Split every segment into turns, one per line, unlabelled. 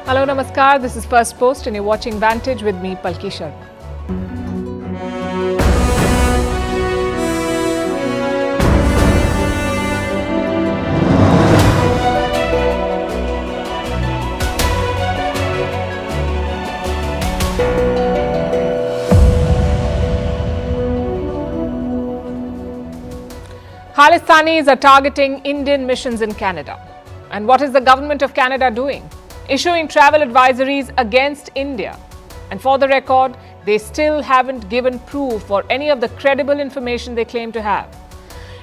Hello, Namaskar. This is Firstpost and you're watching Vantage with me, Palki Sharma. Khalistanis are targeting Indian missions in Canada. And what is the government of Canada doing? Issuing travel advisories against India. And for the record, they still haven't given proof or any of the credible information they claim to have.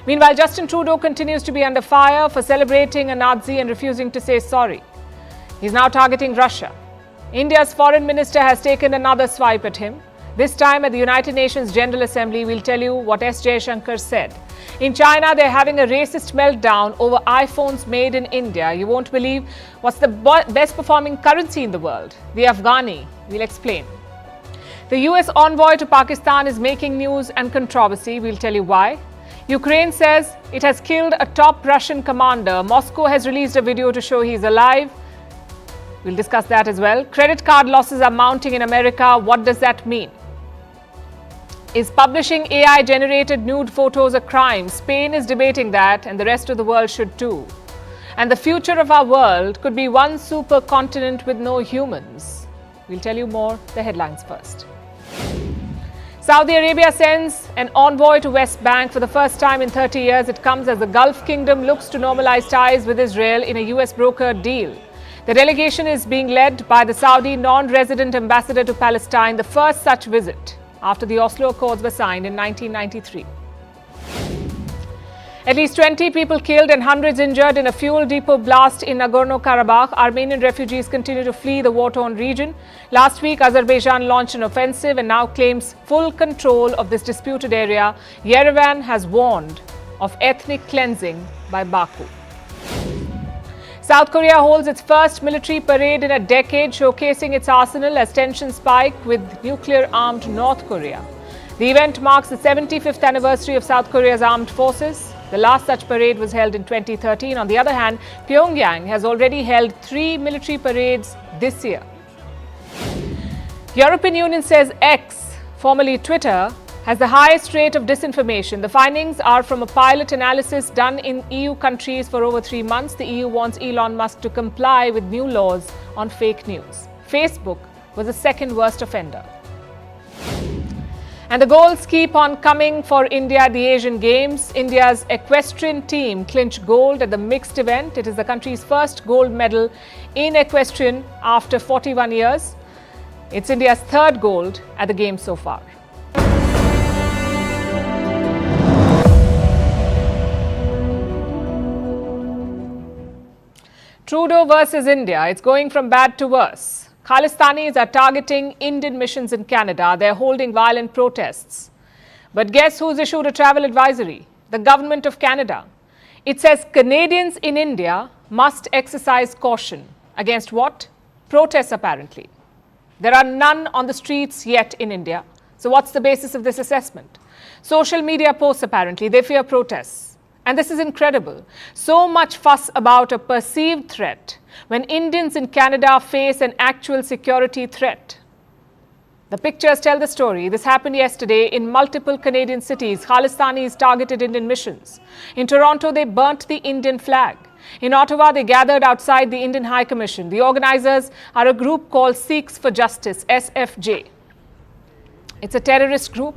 Meanwhile, Justin Trudeau continues to be under fire for celebrating a Nazi and refusing to say sorry. He's now targeting Russia. India's foreign minister has taken another swipe at him. This time at the United Nations General Assembly, we'll tell you what Jaishankar said. In China, they're having a racist meltdown over iPhones made in India. You won't believe what's the best performing currency in the world, the Afghani. We'll explain. The US envoy to Pakistan is making news and controversy. We'll tell you why. Ukraine says it has killed a top Russian commander. Moscow has released a video to show he's alive. We'll discuss that as well. Credit card losses are mounting in America. What does that mean? Is publishing AI-generated nude photos a crime? Spain is debating that, and the rest of the world should too. And the future of our world could be one supercontinent with no humans. We'll tell you more. The headlines first. Saudi Arabia sends an envoy to West Bank for the first time in 30 years. It comes as the Gulf Kingdom looks to normalize ties with Israel in a US brokered deal. The delegation is being led by the Saudi non-resident ambassador to Palestine, the first such visit after the Oslo Accords were signed in 1993. At least 20 people killed and hundreds injured in a fuel depot blast in Nagorno-Karabakh. Armenian refugees continue to flee the war-torn region. Last week, Azerbaijan launched an offensive and now claims full control of this disputed area. Yerevan has warned of ethnic cleansing by Baku. South Korea holds its first military parade in a decade, showcasing its arsenal as tensions spike with nuclear-armed North Korea. The event marks the 75th anniversary of South Korea's armed forces. The last such parade was held in 2013. On the other hand, Pyongyang has already held 3 military parades this year. European Union says X, formerly Twitter, has the highest rate of disinformation. The findings are from a pilot analysis done in EU countries for over 3 months. The EU wants Elon Musk to comply with new laws on fake news. Facebook was the second worst offender. And the goals keep on coming for India at the Asian Games. India's equestrian team clinched gold at the mixed event. It is the country's first gold medal in equestrian after 41 years. It's India's third gold at the Games so far. Trudeau versus India. It's going from bad to worse. Khalistanis are targeting Indian missions in Canada. They're holding violent protests. But guess who's issued a travel advisory? The government of Canada. It says Canadians in India must exercise caution. Against what? Protests, apparently. There are none on the streets yet in India. So what's the basis of this assessment? Social media posts, apparently. They fear protests. And this is incredible. So much fuss about a perceived threat when Indians in Canada face an actual security threat. The pictures tell the story. This happened yesterday in multiple Canadian cities. Khalistanis targeted Indian missions. In Toronto, they burnt the Indian flag. In Ottawa, they gathered outside the Indian High Commission. The organizers are a group called Sikhs for Justice, SFJ. It's a terrorist group.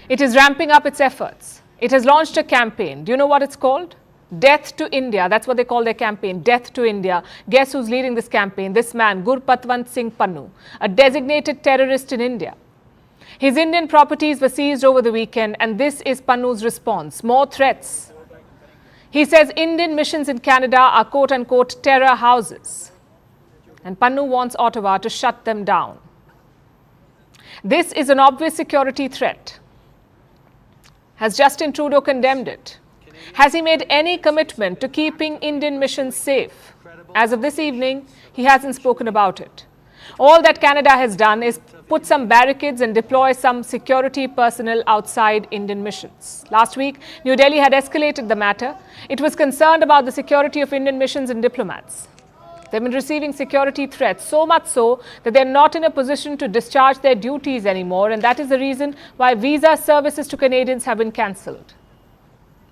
It is ramping up its efforts. It has launched a campaign. Do you know what it's called? Death to India. That's what they call their campaign, Death to India. Guess who's leading this campaign? This man, Gurpatwant Singh Pannu, a designated terrorist in India. His Indian properties were seized over the weekend, and this is Pannu's response. More threats. He says Indian missions in Canada are quote-unquote terror houses. And Pannu wants Ottawa to shut them down. This is an obvious security threat. Has Justin Trudeau condemned it? Has he made any commitment to keeping Indian missions safe? As of this evening, he hasn't spoken about it. All that Canada has done is put some barricades and deploy some security personnel outside Indian missions. Last week, New Delhi had escalated the matter. It was concerned about the security of Indian missions and diplomats. They've been receiving security threats, so much so that they're not in a position to discharge their duties anymore, and that is the reason why visa services to Canadians have been cancelled.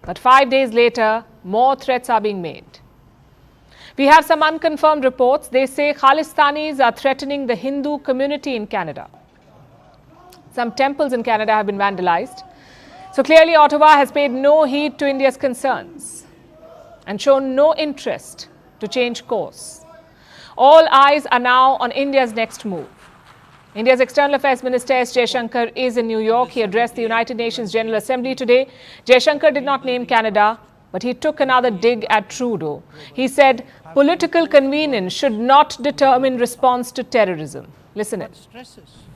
But 5 days later, more threats are being made. We have some unconfirmed reports. They say Khalistanis are threatening the Hindu community in Canada. Some temples in Canada have been vandalized. So clearly, Ottawa has paid no heed to India's concerns and shown no interest to change course. All eyes are now on India's next move. India's External Affairs Minister S. Jaishankar is in New York. He addressed the United Nations General Assembly today. Jaishankar did not name Canada, but he took another dig at Trudeau. He said political convenience should not determine response to terrorism. Listen in.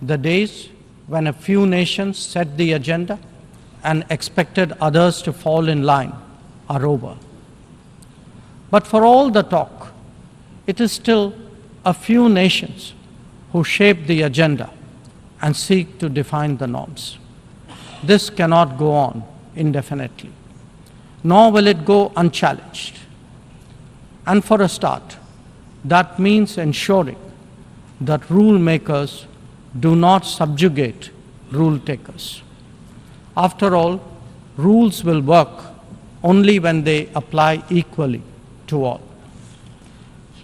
The days when a few nations set the agenda and expected others to fall in line are over. But for all the talk, it is still a few nations who shape the agenda and seek to define the norms. This cannot go on indefinitely, nor will it go unchallenged. And for a start, that means ensuring that rule makers do not subjugate rule takers. After all, rules will work only when they apply equally to all.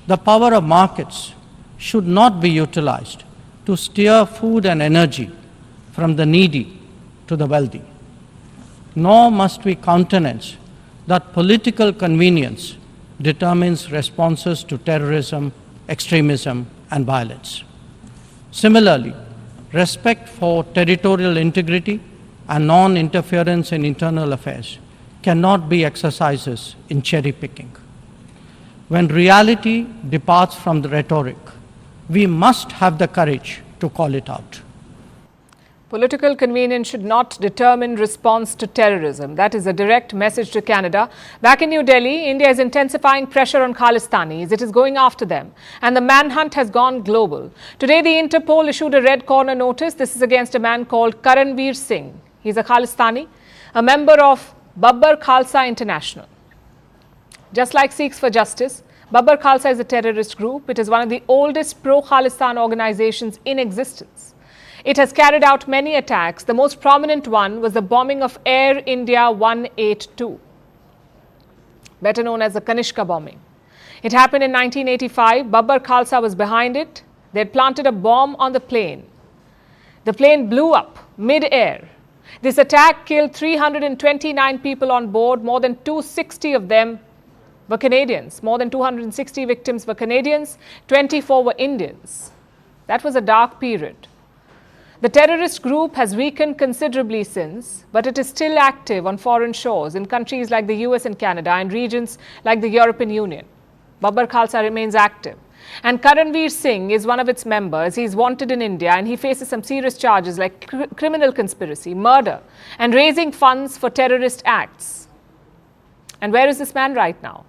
The power of markets should not be utilized to steer food and energy from the needy to the wealthy. Nor must we countenance that political convenience determines responses to terrorism, extremism, and violence. Similarly, respect for territorial integrity and non-interference in internal affairs cannot be exercises in cherry-picking. When reality departs from the rhetoric, we must have the courage to call it out.
Political convenience should not determine response to terrorism. That is a direct message to Canada. Back in New Delhi, India is intensifying pressure on Khalistanis. It is going after them. And the manhunt has gone global. Today, the Interpol issued a red corner notice. This is against a man called Karanveer Singh. He's a Khalistani, a member of Babbar Khalsa International. Just like Sikhs for Justice, Babbar Khalsa is a terrorist group. It is one of the oldest pro-Khalistan organizations in existence. It has carried out many attacks. The most prominent one was the bombing of Air India 182, better known as the Kanishka bombing. It happened in 1985. Babbar Khalsa was behind it. They had planted a bomb on the plane. The plane blew up mid-air. This attack killed 329 people on board. More than 260 of them were Canadians. More than 260 victims were Canadians. 24 were Indians. That was a dark period. The terrorist group has weakened considerably since, but it is still active on foreign shores in countries like the US and Canada and regions like the European Union. Babbar Khalsa remains active. And Karanveer Singh is one of its members. He's wanted in India and he faces some serious charges like criminal conspiracy, murder, and raising funds for terrorist acts. And where is this man right now?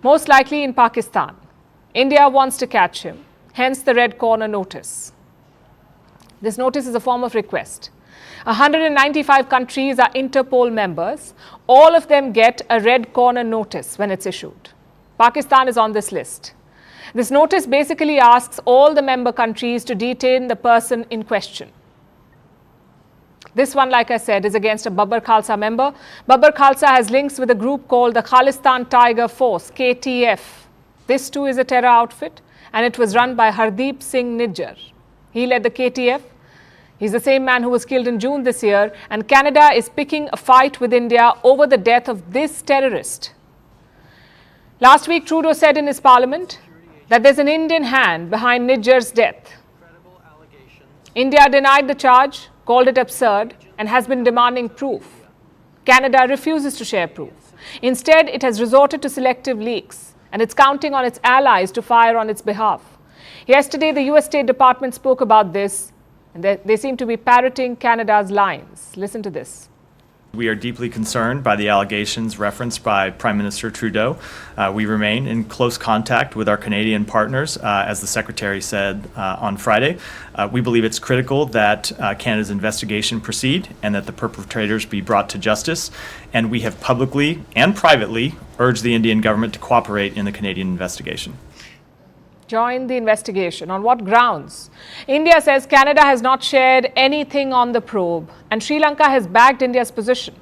Most likely in Pakistan. India wants to catch him, hence the red corner notice. This notice is a form of request. 195 countries are Interpol members. All of them get a red corner notice when it's issued. Pakistan is on this list. This notice basically asks all the member countries to detain the person in question. This one, like I said, is against a Babbar Khalsa member. Babbar Khalsa has links with a group called the Khalistan Tiger Force, KTF. This too is a terror outfit, and it was run by Hardeep Singh Nijjar. He led the KTF. He's the same man who was killed in June this year, and Canada is picking a fight with India over the death of this terrorist. Last week, Trudeau said in his parliament that there's an Indian hand behind Nijjar's death. India denied the charge, called it absurd, and has been demanding proof. Canada refuses to share proof. Instead, it has resorted to selective leaks, and it's counting on its allies to fire on its behalf. Yesterday, the US State Department spoke about this, and they seem to be parroting Canada's lines. Listen to this.
We are deeply concerned by the allegations referenced by Prime Minister Trudeau. We remain in close contact with our Canadian partners, as the Secretary said on Friday. We believe it's critical that Canada's investigation proceed and that the perpetrators be brought to justice. And we have publicly and privately urged the Indian government to cooperate in the Canadian investigation.
Join the investigation. On what grounds? India says Canada has not shared anything on the probe, and Sri Lanka has backed India's position.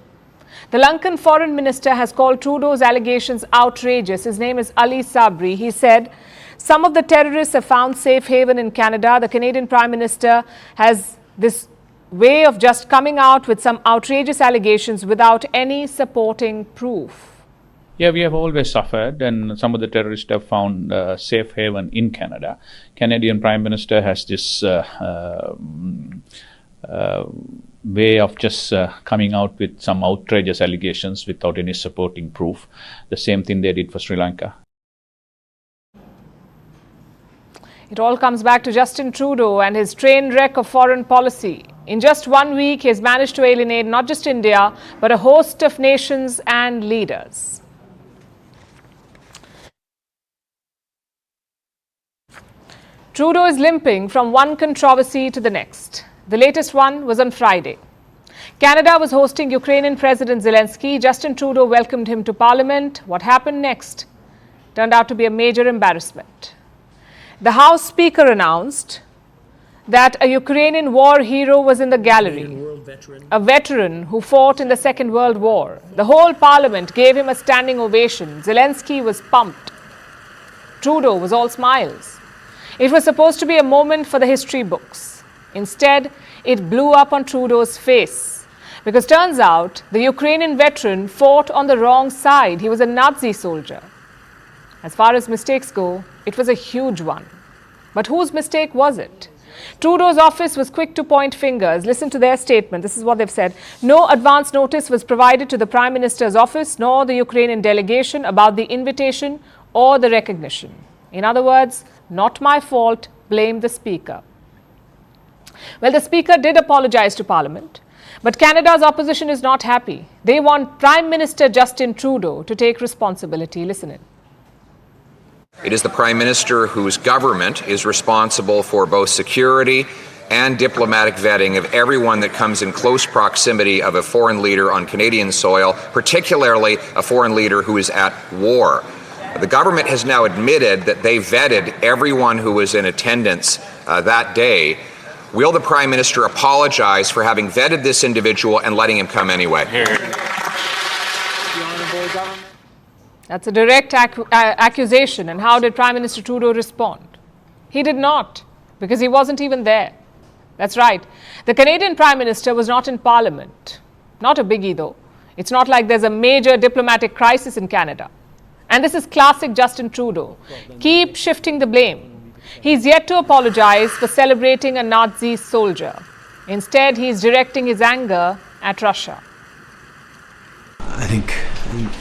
The Lankan foreign minister has called Trudeau's allegations outrageous. His name is Ali Sabri. He said, some of the terrorists have found safe haven in Canada. The Canadian Prime Minister has this way of just coming out with some outrageous allegations without any supporting proof.
Yeah, we have always suffered, and some of the terrorists have found safe haven in Canada. Canadian Prime Minister has this way of just coming out with some outrageous allegations without any supporting proof. The same thing they did for Sri Lanka.
It all comes back to Justin Trudeau and his train wreck of foreign policy. In just 1 week, he has managed to alienate not just India, but a host of nations and leaders. Trudeau is limping from one controversy to the next. The latest one was on Friday. Canada was hosting Ukrainian President Zelensky. Justin Trudeau welcomed him to Parliament. What happened next turned out to be a major embarrassment. The House Speaker announced that a Ukrainian war hero was in the gallery, a veteran who fought in the Second World War. The whole Parliament gave him a standing ovation. Zelensky was pumped. Trudeau was all smiles. It was supposed to be a moment for the history books. Instead, it blew up on Trudeau's face. Because turns out, the Ukrainian veteran fought on the wrong side. He was a Nazi soldier. As far as mistakes go, it was a huge one. But whose mistake was it? Trudeau's office was quick to point fingers. Listen to their statement. This is what they've said. No advance notice was provided to the Prime Minister's office nor the Ukrainian delegation about the invitation or the recognition. In other words, not my fault, blame the Speaker. Well, the Speaker did apologize to Parliament, but Canada's opposition is not happy. They want Prime Minister Justin Trudeau to take responsibility. Listen in.
It is the Prime Minister whose government is responsible for both security and diplomatic vetting of everyone that comes in close proximity of a foreign leader on Canadian soil, particularly a foreign leader who is at war. The government has now admitted that they vetted everyone who was in attendance that day. Will the Prime Minister apologize for having vetted this individual and letting him come anyway?
That's a direct accusation. And how did Prime Minister Trudeau respond? He did not, because he wasn't even there. That's right. The Canadian Prime Minister was not in Parliament. Not a biggie, though. It's not like there's a major diplomatic crisis in Canada. And this is classic Justin Trudeau. Keep shifting the blame. He's yet to apologize for celebrating a Nazi soldier. Instead, he's directing his anger at Russia.
I think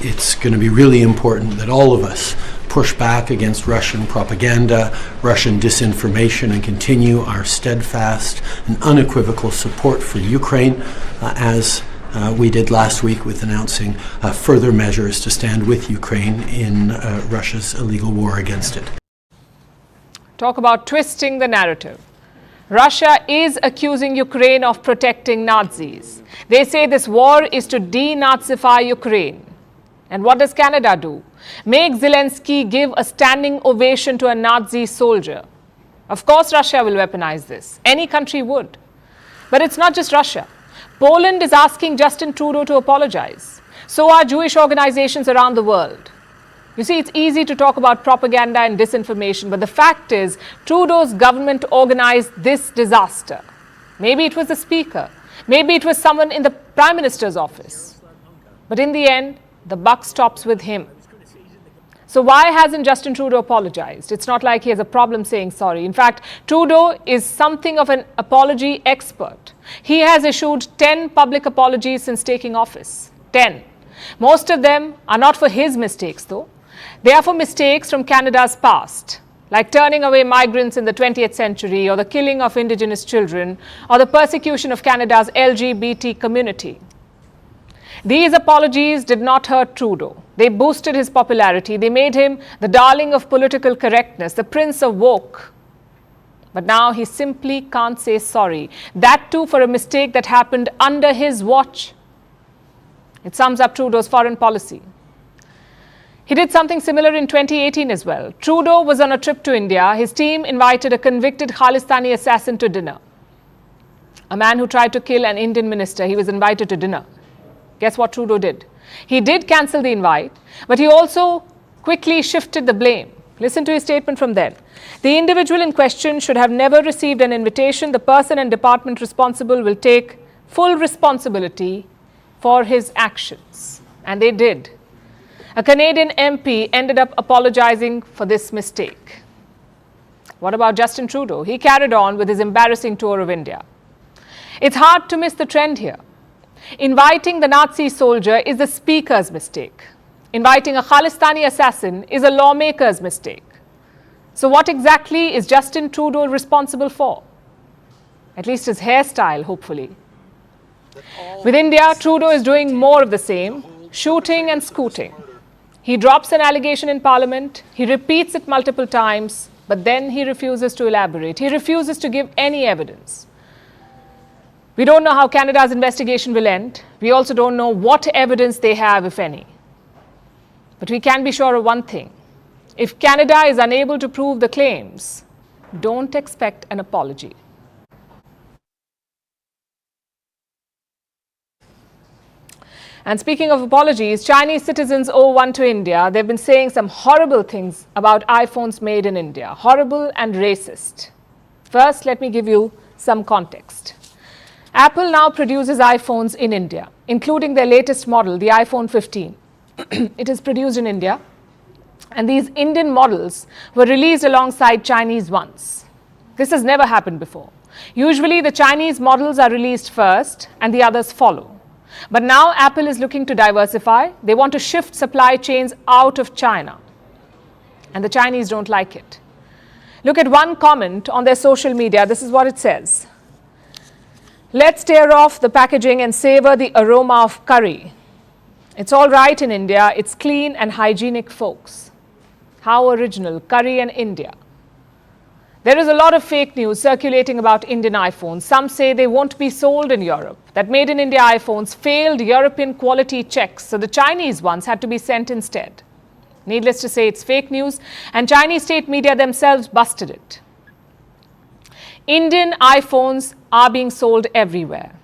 it's going to be really important that all of us push back against Russian propaganda, Russian disinformation, and continue our steadfast and unequivocal support for Ukraine as we did last week with announcing further measures to stand with Ukraine in Russia's illegal war against it.
Talk about twisting the narrative. Russia is accusing Ukraine of protecting Nazis. They say this war is to denazify Ukraine. And what does Canada do? Make Zelensky give a standing ovation to a Nazi soldier. Of course, Russia will weaponize this. Any country would. But it's not just Russia. Poland is asking Justin Trudeau to apologize. So are Jewish organizations around the world. You see, it's easy to talk about propaganda and disinformation, but the fact is, Trudeau's government organized this disaster. Maybe it was the Speaker. Maybe it was someone in the Prime Minister's office. But in the end, the buck stops with him. So why hasn't Justin Trudeau apologized? It's not like he has a problem saying sorry. In fact, Trudeau is something of an apology expert. He has issued 10 public apologies since taking office. 10. Most of them are not for his mistakes, though. They are for mistakes from Canada's past, like turning away migrants in the 20th century, or the killing of Indigenous children, or the persecution of Canada's LGBT community. These apologies did not hurt Trudeau. They boosted his popularity. They made him the darling of political correctness, the prince of woke. But now he simply can't say sorry. That too for a mistake that happened under his watch. It sums up Trudeau's foreign policy. He did something similar in 2018 as well. Trudeau was on a trip to India. His team invited a convicted Khalistani assassin to dinner. A man who tried to kill an Indian minister, he was invited to dinner. Guess what Trudeau did? He did cancel the invite, but he also quickly shifted the blame. Listen to his statement from then. The individual in question should have never received an invitation. The person and department responsible will take full responsibility for his actions. And they did. A Canadian MP ended up apologizing for this mistake. What about Justin Trudeau? He carried on with his embarrassing tour of India. It's hard to miss the trend here. Inviting the Nazi soldier is the speaker's mistake. Inviting a Khalistani assassin is a lawmaker's mistake. So what exactly is Justin Trudeau responsible for? At least his hairstyle, hopefully. With India, Trudeau is doing more of the same, shooting and scooting. He drops an allegation in Parliament, he repeats it multiple times, but then he refuses to elaborate. He refuses to give any evidence. We don't know how Canada's investigation will end. We also don't know what evidence they have, if any. But we can be sure of one thing. If Canada is unable to prove the claims, don't expect an apology. And speaking of apologies, Chinese citizens owe one to India. They've been saying some horrible things about iPhones made in India. Horrible and racist. First, let me give you some context. Apple now produces iPhones in India, including their latest model, the iPhone 15. It is produced in India, and these Indian models were released alongside Chinese ones. This has never happened before. Usually, the Chinese models are released first, and the others follow. But now Apple is looking to diversify. They want to shift supply chains out of China, and the Chinese don't like it. Look at one comment on their social media. This is what it says. Let's tear off the packaging and savor the aroma of curry. It's all right in India. It's clean and hygienic, folks. How original, curry and India. There is a lot of fake news circulating about Indian iPhones. Some say they won't be sold in Europe, that made in India iPhones failed European quality checks, so the Chinese ones had to be sent instead. Needless to say, it's fake news, and Chinese state media themselves busted it. Indian iPhones are being sold everywhere.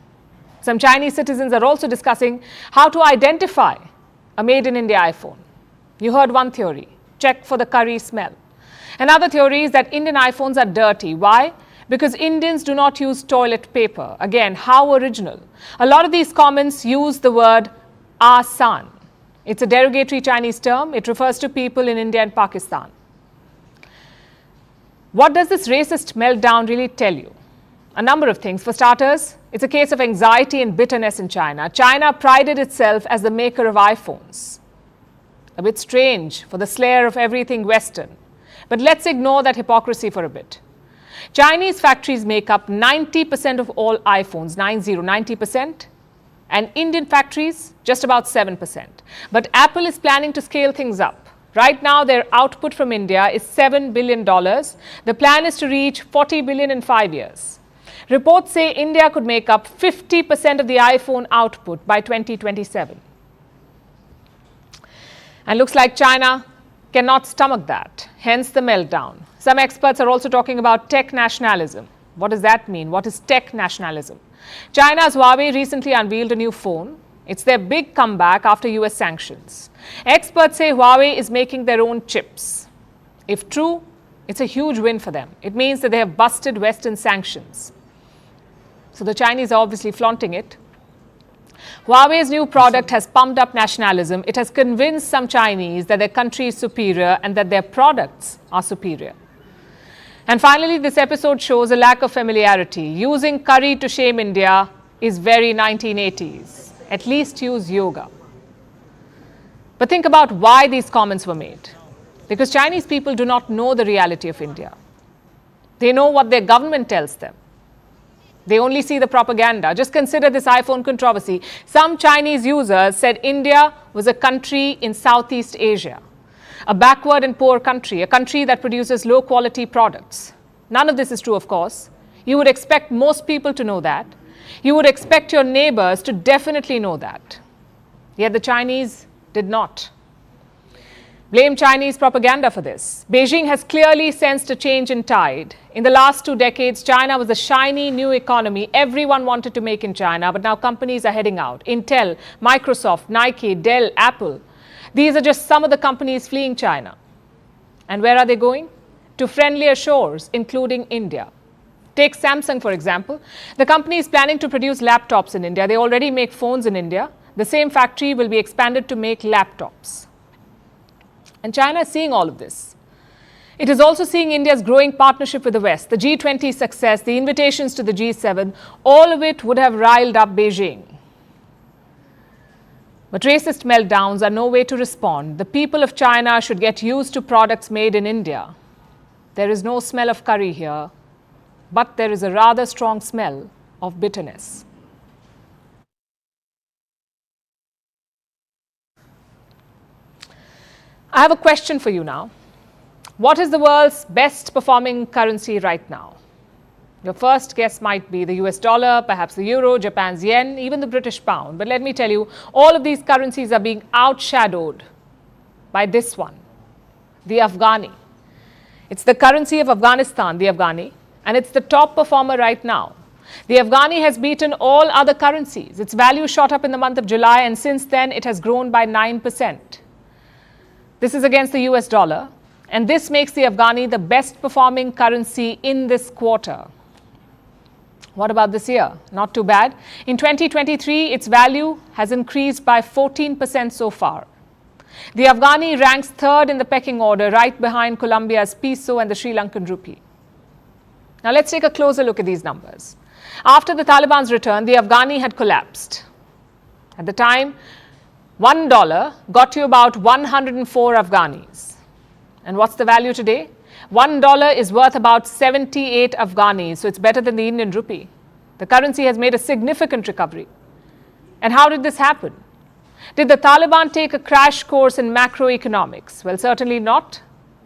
Some Chinese citizens are also discussing how to identify a made in India iPhone. You heard one theory, check for the curry smell. Another theory is that Indian iPhones are dirty. Why? Because Indians do not use toilet paper. Again, how original. A lot of these comments use the word asan. It's a derogatory Chinese term. It refers to people in India and Pakistan. What does this racist meltdown really tell you? A number of things. For starters, it's a case of anxiety and bitterness in China. China prided itself as the maker of iPhones. A bit strange for the slayer of everything Western. But let's ignore that hypocrisy for a bit. Chinese factories make up 90% of all iPhones, 90%, and Indian factories just about 7%. But Apple is planning to scale things up. Right now, their output from India is $7 billion. The plan is to reach $40 billion in 5 years. Reports say India could make up 50% of the iPhone output by 2027. And looks like China cannot stomach that, hence the meltdown. Some experts are also talking about tech nationalism. What does that mean? What is tech nationalism? China's Huawei recently unveiled a new phone. It's their big comeback after US sanctions. Experts say Huawei is making their own chips. If true, it's a huge win for them. It means that they have busted Western sanctions. So the Chinese are obviously flaunting it. Huawei's new product has pumped up nationalism. It has convinced some Chinese that their country is superior and that their products are superior. And finally, this episode shows a lack of familiarity. Using curry to shame India is very 1980s. At least use yoga. But think about why these comments were made. Because Chinese people do not know the reality of India. They know what their government tells them. They only see the propaganda. Just consider this iPhone controversy. Some Chinese users said India was a country in Southeast Asia, a backward and poor country, a country that produces low-quality products. None of this is true, of course. You would expect most people to know that. You would expect your neighbors to definitely know that. Yet the Chinese did not. blame Chinese propaganda for this. Beijing has clearly sensed a change in tide. In the last 2 decades, China was a shiny new economy. Everyone wanted to make in China, but now companies are heading out. Intel, Microsoft, Nike, Dell, Apple. These are just some of the companies fleeing China. And where are they going? To friendlier shores, including India. Take Samsung, for example. The company is planning to produce laptops in India. They already make phones in India. The same factory will be expanded to make laptops. And China is seeing all of this. It is also seeing India's growing partnership with the West, the G20 success, the invitations to the G7, all of it would have riled up Beijing. But racist meltdowns are no way to respond. The people of China should get used to products made in India. There is no smell of curry here, but there is a rather strong smell of bitterness. I have a question for you now. What is the world's best performing currency right now? Your first guess might be the US dollar, perhaps the euro, Japan's yen, even the British pound. But let me tell you, all of these currencies are being outshadowed by this one, the Afghani. It's the currency of Afghanistan, the Afghani, and it's the top performer right now. The Afghani has beaten all other currencies. Its value shot up in the month of July, and since then it has grown by 9%. This is against the US dollar, and this makes the Afghani the best performing currency in this quarter. What about this year? Not too bad. In 2023, its value has increased by 14% so far. The Afghani ranks third in the pecking order, right behind Colombia's peso and the Sri Lankan rupee. Now let's take a closer look at these numbers. After the Taliban's return, the Afghani had collapsed. At the time, $1 got you about 104 Afghanis. And what's the value today? $1 is worth about 78 Afghanis, so it's better than the Indian rupee. The currency has made a significant recovery. And how did this happen? Did the Taliban take a crash course in macroeconomics? Well, certainly not.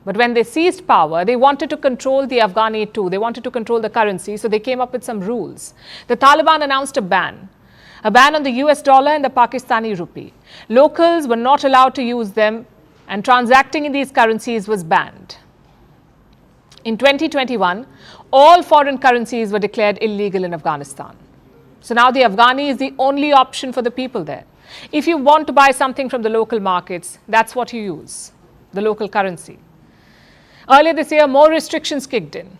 But when they seized power, they wanted to control the Afghani too. They wanted to control the currency, so they came up with some rules. The Taliban announced a ban on the US dollar and the Pakistani rupee. Locals were not allowed to use them, and transacting in these currencies was banned. In 2021, all foreign currencies were declared illegal in Afghanistan. So now the Afghani is the only option for the people there. If you want to buy something from the local markets, that's what you use, the local currency. Earlier this year, more restrictions kicked in.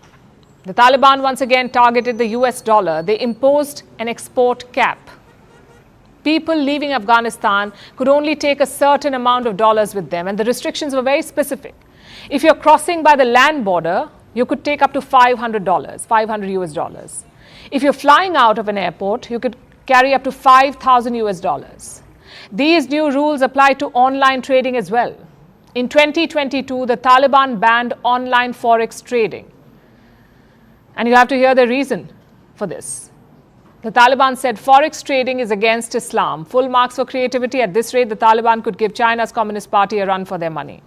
The Taliban once again targeted the US dollar. They imposed an export cap. People leaving Afghanistan could only take a certain amount of dollars with them, and the restrictions were very specific. If you're crossing by the land border, you could take up to $500, 500 US dollars. If you're flying out of an airport, you could carry up to 5,000 US dollars. These new rules apply to online trading as well. In 2022, the Taliban banned online forex trading. And you have to hear the reason for this. The Taliban said forex trading is against Islam. Full marks for creativity. At this rate, the Taliban could give China's Communist Party a run for their money.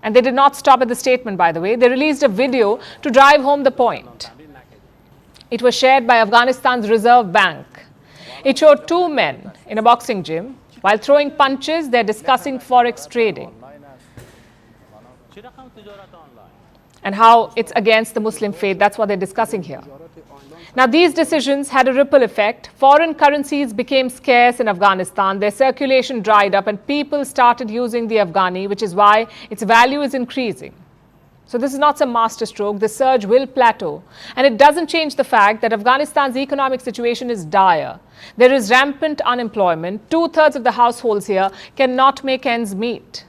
And they did not stop at the statement, by the way. They released a video to drive home the point. It was shared by Afghanistan's Reserve Bank. It showed two men in a boxing gym. While throwing punches, they're discussing forex trading and how it's against the Muslim faith. That's what they're discussing here. Now, these decisions had a ripple effect. Foreign currencies became scarce in Afghanistan. Their circulation dried up, and people started using the Afghani, which is why its value is increasing. So this is not some masterstroke. The surge will plateau. And it doesn't change the fact that Afghanistan's economic situation is dire. There is rampant unemployment. 2/3 of the households here cannot make ends meet.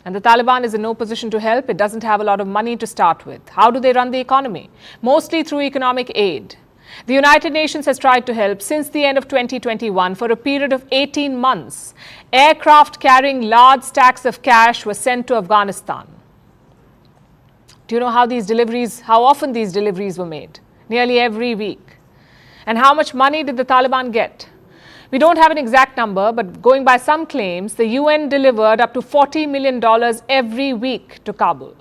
And the Taliban is in no position to help. It doesn't have a lot of money to start with. How do they run the economy? Mostly through economic aid. The United Nations has tried to help since the end of 2021 for a period of 18 months. Aircraft carrying large stacks of cash were sent to Afghanistan. Do you know how often these deliveries were made? Nearly every week. And how much money did the Taliban get? We don't have an exact number, but going by some claims, the UN delivered up to $40 million every week to Kabul.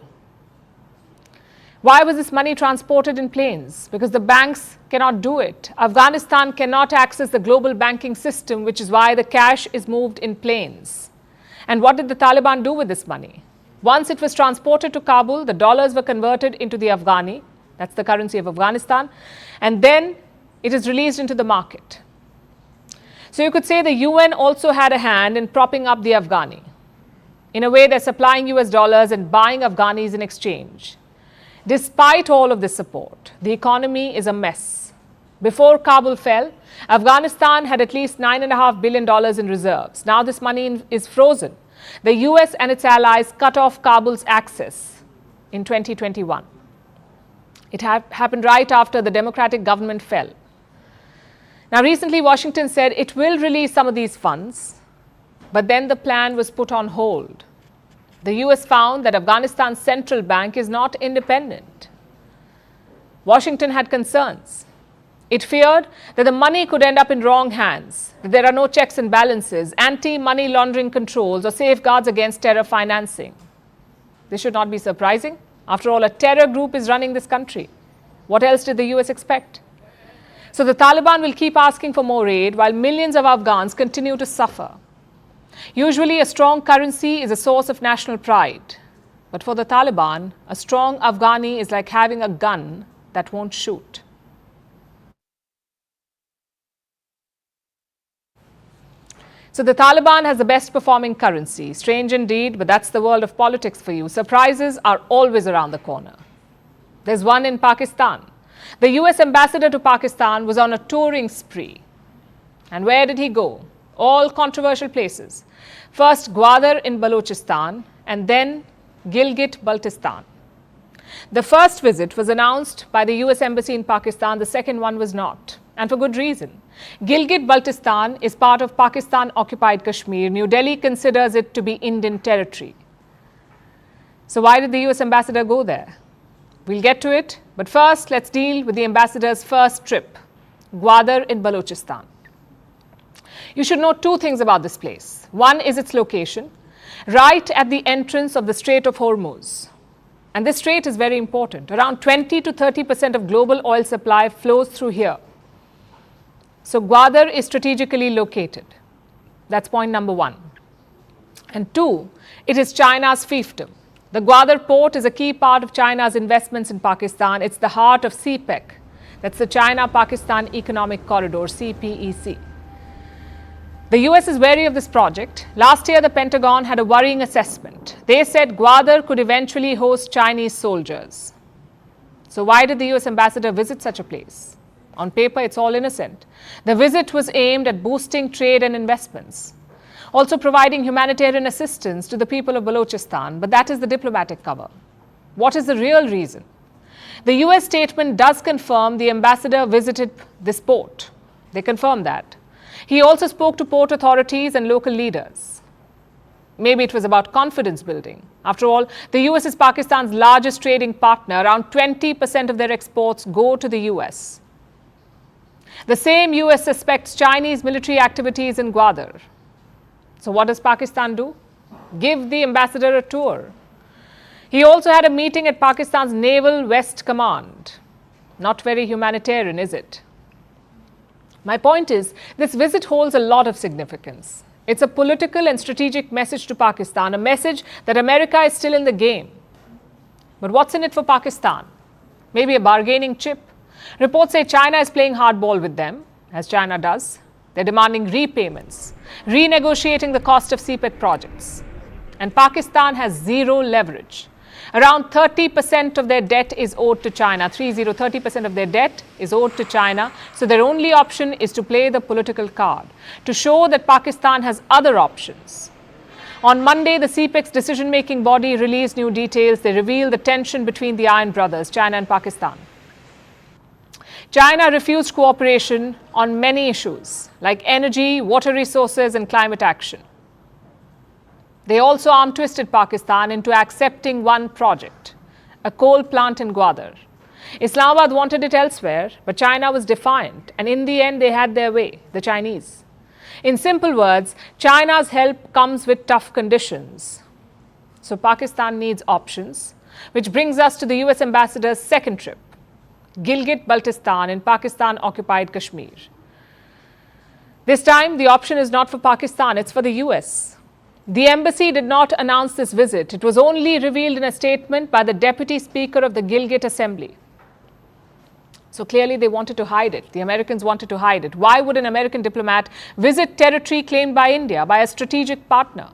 Why was this money transported in planes? Because the banks cannot do it. Afghanistan cannot access the global banking system, which is why the cash is moved in planes. And what did the Taliban do with this money? Once it was transported to Kabul, the dollars were converted into the Afghani, that's the currency of Afghanistan, and then it is released into the market. So you could say the UN also had a hand in propping up the Afghani. In a way, they're supplying US dollars and buying Afghanis in exchange. Despite all of this support, the economy is a mess. Before Kabul fell, Afghanistan had at least $9.5 billion in reserves. Now this money is frozen. The US and its allies cut off Kabul's access in 2021. It happened right after the democratic government fell. Now recently Washington said it will release some of these funds, but then the plan was put on hold. The US found that Afghanistan's central bank is not independent. Washington had concerns. It feared that the money could end up in wrong hands, that there are no checks and balances, anti-money laundering controls or safeguards against terror financing. This should not be surprising. After all, a terror group is running this country. What else did the US expect? So the Taliban will keep asking for more aid while millions of Afghans continue to suffer. Usually, a strong currency is a source of national pride. But for the Taliban, a strong Afghani is like having a gun that won't shoot. So the Taliban has the best performing currency. Strange indeed, but that's the world of politics for you. Surprises are always around the corner. There's one in Pakistan. The US ambassador to Pakistan was on a touring spree. And where did he go? All controversial places. First Gwadar in Balochistan and then Gilgit-Baltistan. The first visit was announced by the US Embassy in Pakistan. The second one was not. And for good reason. Gilgit-Baltistan is part of Pakistan-occupied Kashmir. New Delhi considers it to be Indian territory. So why did the US ambassador go there? We'll get to it, but first let's deal with the ambassador's first trip, Gwadar in Balochistan. You should know two things about this place. One is its location, right at the entrance of the Strait of Hormuz. And this strait is very important. Around 20 to 30% of global oil supply flows through here. So Gwadar is strategically located. That's point number one. And two, it is China's fiefdom. The Gwadar port is a key part of China's investments in Pakistan. It's the heart of CPEC. That's the China-Pakistan Economic Corridor, CPEC. The US is wary of this project. Last year, the Pentagon had a worrying assessment. They said Gwadar could eventually host Chinese soldiers. So why did the US ambassador visit such a place? On paper, it's all innocent. The visit was aimed at boosting trade and investments, also providing humanitarian assistance to the people of Balochistan, but that is the diplomatic cover. What is the real reason? The US statement does confirm the ambassador visited this port. They confirm that. He also spoke to port authorities and local leaders. Maybe it was about confidence building. After all, the US is Pakistan's largest trading partner. Around 20% of their exports go to the US. The same US suspects Chinese military activities in Gwadar. So what does Pakistan do? Give the ambassador a tour. He also had a meeting at Pakistan's Naval West Command. Not very humanitarian, is it? My point is, this visit holds a lot of significance. It's a political and strategic message to Pakistan, a message that America is still in the game. But what's in it for Pakistan? Maybe a bargaining chip? Reports say China is playing hardball with them, as China does. They're demanding repayments, renegotiating the cost of CPEC projects. And Pakistan has zero leverage. Around 30% of their debt is owed to China. 30% of their debt is owed to China. So their only option is to play the political card, to show that Pakistan has other options. On Monday, the CPEC's decision-making body released new details. They reveal the tension between the Iron brothers, China and Pakistan. China refused cooperation on many issues, like energy, water resources, and climate action. They also arm-twisted Pakistan into accepting one project, a coal plant in Gwadar. Islamabad wanted it elsewhere, but China was defiant, and in the end, they had their way, the Chinese. In simple words, China's help comes with tough conditions. So Pakistan needs options, which brings us to the US ambassador's second trip, Gilgit-Baltistan in Pakistan-occupied Kashmir. This time, the option is not for Pakistan, it's for the US. The embassy did not announce this visit. It was only revealed in a statement by the Deputy Speaker of the Gilgit Assembly. So clearly they wanted to hide it. The Americans wanted to hide it. Why would an American diplomat visit territory claimed by India, by a strategic partner?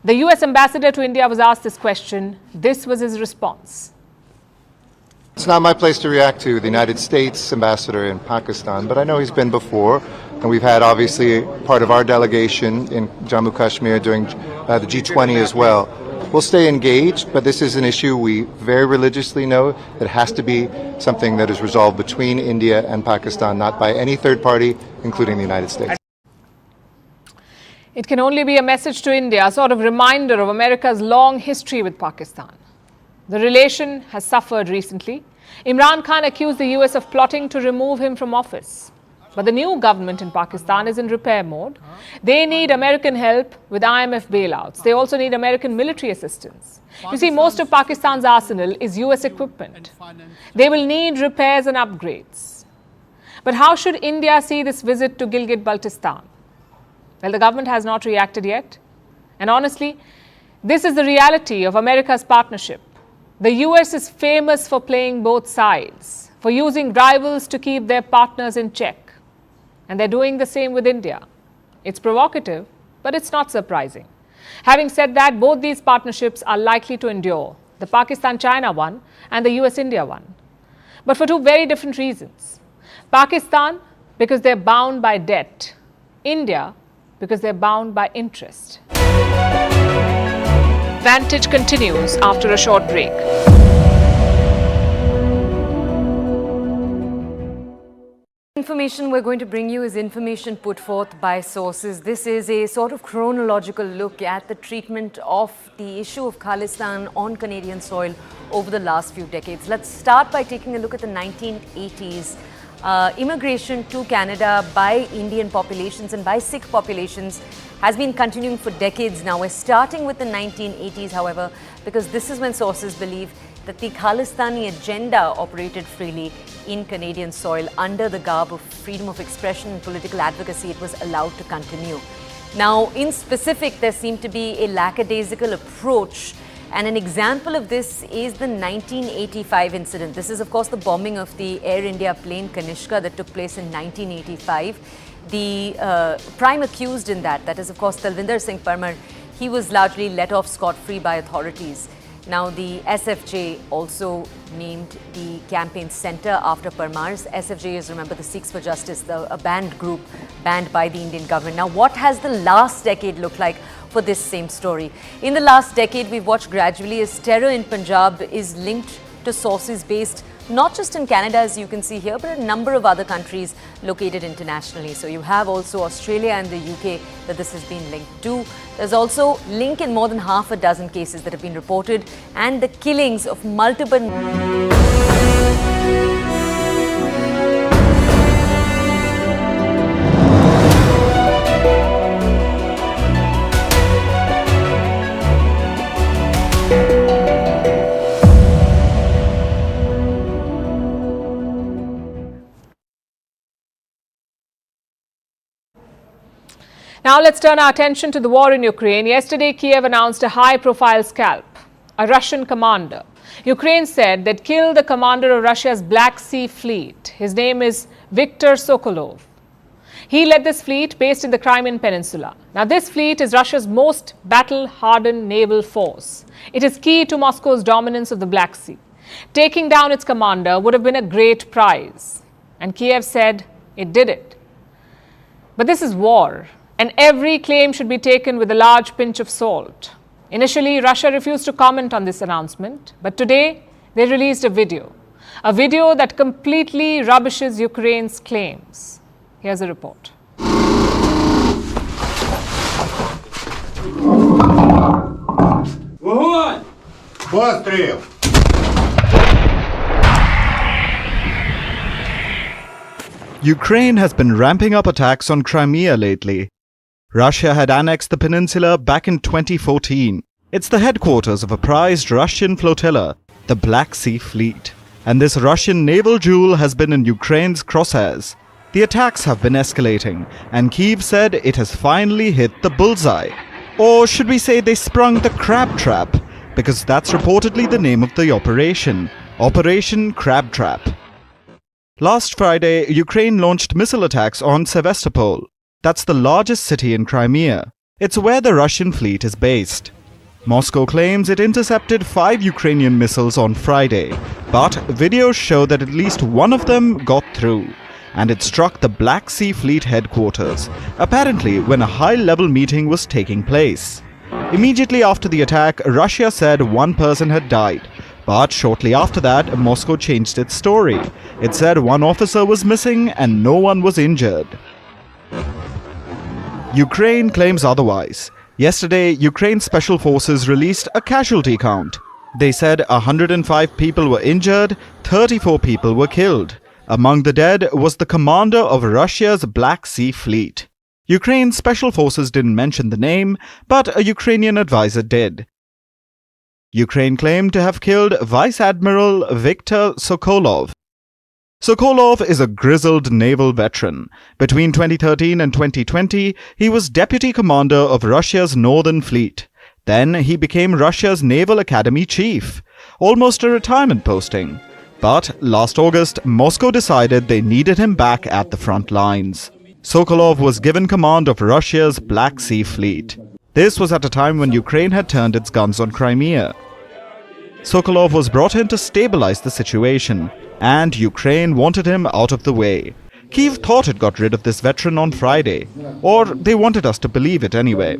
The US ambassador to India was asked this question. This was his response.
It's not my place to react to the United States ambassador in Pakistan, but I know he's been before, and we've had obviously part of our delegation in Jammu Kashmir during the G20 as well. We'll stay engaged, but this is an issue we very religiously know that has to be something that is resolved between India and Pakistan, not by any third party, including the United States.
It can only be a message to India, a sort of reminder of America's long history with Pakistan. The relation has suffered recently. Imran Khan accused the US of plotting to remove him from office. But the new government in Pakistan is in repair mode. They need American help with IMF bailouts. They also need American military assistance. You see, most of Pakistan's arsenal is US equipment. They will need repairs and upgrades. But how should India see this visit to Gilgit-Baltistan? Well, the government has not reacted yet. And honestly, this is the reality of America's partnership. The US is famous for playing both sides, for using rivals to keep their partners in check. And they're doing the same with India. It's provocative, but it's not surprising. Having said that, both these partnerships are likely to endure, the Pakistan-China one and the US-India one. But for two very different reasons. Pakistan, because they're bound by debt. India, because they're bound by interest. Vantage continues after a short break.
Information we're going to bring you is information put forth by sources. This is a sort of chronological look at the treatment of the issue of Khalistan on Canadian soil over the last few decades. Let's start by taking a look at the 1980s. Immigration to Canada by Indian populations and by Sikh populations has been continuing for decades now. We're starting with the 1980s, however, because this is when sources believe that the Khalistani agenda operated freely in Canadian soil under the garb of freedom of expression and political advocacy. It was allowed to continue. Now, in specific, there seemed to be a lackadaisical approach. And an example of this is the 1985 incident. This is, of course, the bombing of the Air India plane Kanishka that took place in 1985. The prime accused in that is, of course, Talvinder Singh Parmar. He was largely let off scot-free by authorities. Now, the SFJ also named the campaign center after Parmar's. SFJ is, remember, the Sikhs for Justice, a banned group banned by the Indian government. Now, what has the last decade looked like for this same story? In the last decade, we've watched gradually as terror in Punjab is linked to sources based not just in Canada, as you can see here, but a number of other countries located internationally. So you have also Australia and the UK that this has been linked to. There's also link in more than half a dozen cases that have been reported, and the killings of multiple...
Now let's turn our attention to the war in Ukraine. Yesterday, Kiev announced a high-profile scalp, a Russian commander. Ukraine said they'd killed the commander of Russia's Black Sea Fleet. His name is Viktor Sokolov. He led this fleet based in the Crimean Peninsula. Now, this fleet is Russia's most battle-hardened naval force. It is key to Moscow's dominance of the Black Sea. Taking down its commander would have been a great prize. And Kiev said it did it. But this is war, and every claim should be taken with a large pinch of salt. Initially, Russia refused to comment on this announcement, but today they released a video that completely rubbishes Ukraine's claims. Here's a report.
Ukraine has been ramping up attacks on Crimea lately. Russia had annexed the peninsula back in 2014. It's the headquarters of a prized Russian flotilla, the Black Sea Fleet. And this Russian naval jewel has been in Ukraine's crosshairs. The attacks have been escalating, and Kyiv said it has finally hit the bullseye. Or should we say they sprung the crab trap? Because that's reportedly the name of the operation. Operation Crab Trap. Last Friday, Ukraine launched missile attacks on Sevastopol. That's the largest city in Crimea. It's where the Russian fleet is based. Moscow claims it intercepted 5 Ukrainian missiles on Friday, but videos show that at least one of them got through, and it struck the Black Sea Fleet headquarters, apparently when a high-level meeting was taking place. Immediately after the attack, Russia said one person had died, but shortly after that, Moscow changed its story. It said one officer was missing and no one was injured. Ukraine claims otherwise. Yesterday, Ukraine's special forces released a casualty count. They said 105 people were injured, 34 people were killed. Among the dead was the commander of Russia's Black Sea Fleet. Ukraine's special forces didn't mention the name, but a Ukrainian advisor did. Ukraine claimed to have killed Vice Admiral Viktor Sokolov. Sokolov is a grizzled naval veteran. Between 2013 and 2020, he was deputy commander of Russia's Northern Fleet. Then he became Russia's Naval Academy chief, almost a retirement posting. But last August, Moscow decided they needed him back at the front lines. Sokolov was given command of Russia's Black Sea Fleet. This was at a time when Ukraine had turned its guns on Crimea. Sokolov was brought in to stabilize the situation, and Ukraine wanted him out of the way. Kyiv thought it got rid of this veteran on Friday, or they wanted us to believe it anyway.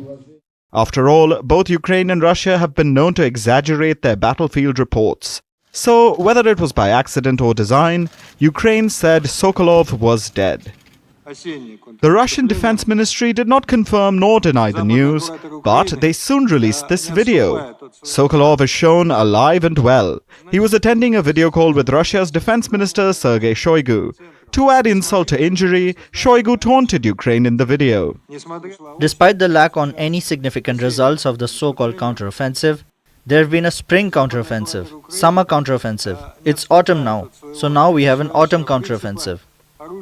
After all, both Ukraine and Russia have been known to exaggerate their battlefield reports. So, whether it was by accident or design, Ukraine said Sokolov was dead. The Russian Defense Ministry did not confirm nor deny the news, but they soon released this video. Sokolov is shown alive and well. He was attending a video call with Russia's Defense Minister Sergei Shoigu. To add insult to injury, Shoigu taunted Ukraine in the video.
Despite the lack on any significant results of the so-called counteroffensive, there have been a spring counteroffensive, summer counteroffensive. It's autumn now, so now we have an autumn counteroffensive.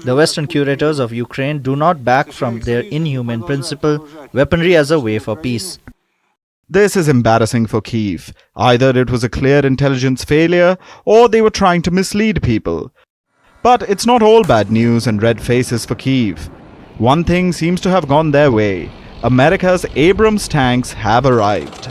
The Western curators of Ukraine do not back from their inhuman principle, weaponry as a way for peace.
This is embarrassing for Kyiv. Either it was a clear intelligence failure, or they were trying to mislead people. But it's not all bad news and red faces for Kyiv. One thing seems to have gone their way. America's Abrams tanks have arrived.